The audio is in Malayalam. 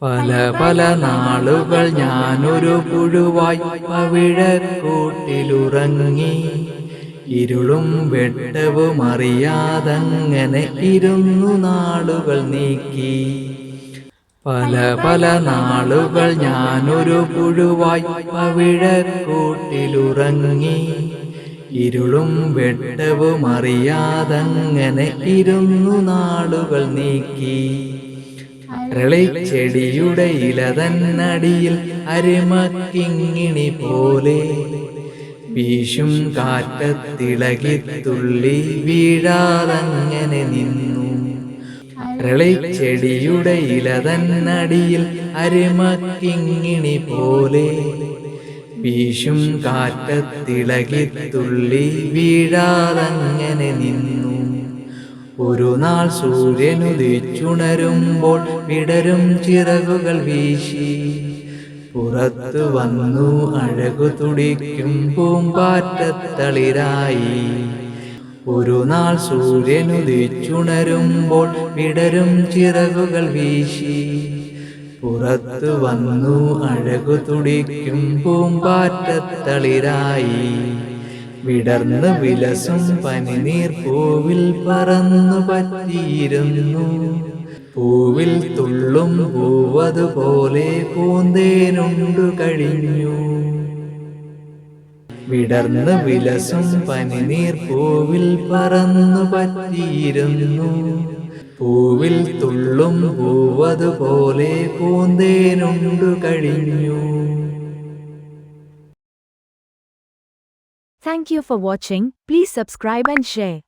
പല പല നാളുകൾ ഞാനൊരു പുഴുവായി പവിഴക്കൂട്ടിലുറങ്ങി. ഇരുളും വെട്ടവും അറിയാതങ്ങനെ ഇരുന്നു നാളുകൾ നീക്കി. പല പല നാളുകൾ ഞാനൊരു പുഴുവായി പവിഴക്കൂട്ടിലുറങ്ങി. ഇരുളും വെട്ടവും അറിയാതങ്ങനെ ഇരുന്നു നാളുകൾ നീക്കി. അരളിച്ചെടിയുടെ ഇലതന്നടിയിൽ അരിമക്കിങ്ങിണി പോലെ വീശും കാറ്റത്തിളകിത്തുള്ളി വീഴാതങ്ങനെ നിന്നു. അരളിച്ചെടിയുടെ ഇലതന്നടിയിൽ അരിമക്കിങ്ങിണി പോലെ വീശും കാറ്റത്തിളകിത്തുള്ളി വീഴാതങ്ങനെ നിന്നു. ഒരു നാൾ സൂര്യനുദിച്ചുണരുമ്പോൾ വിടരും ചിറകുകൾ വീശി പുറത്തു വന്നു അഴകു തുടിക്കും പൂമ്പാറ്റത്തളിരായി. ഒരു നാൾ സൂര്യനുദിച്ചുണരുമ്പോൾ വിടരും ചിറകുകൾ വീശി പുറത്തു വന്നു അഴകു തുടിക്കും പൂമ്പാറ്റത്തളിരായി. വിടർന്നു വിലസും പനിനീർ പൂവിൽ പറന്നു പറ്റിയിരുന്നു. പൂവിൽ തുള്ളും പൂവതുപോലെ പൂന്തേനുണ്ടു കഴിഞ്ഞു. വിടർന്നു വിലസും പനിനീർ പൂവിൽ പറന്നു പറ്റിയിരുന്നു. പൂവിൽ തുള്ളും പൂവതുപോലെ പൂന്തേനുണ്ടു കഴിഞ്ഞു. Thank you for watching. Please subscribe and share.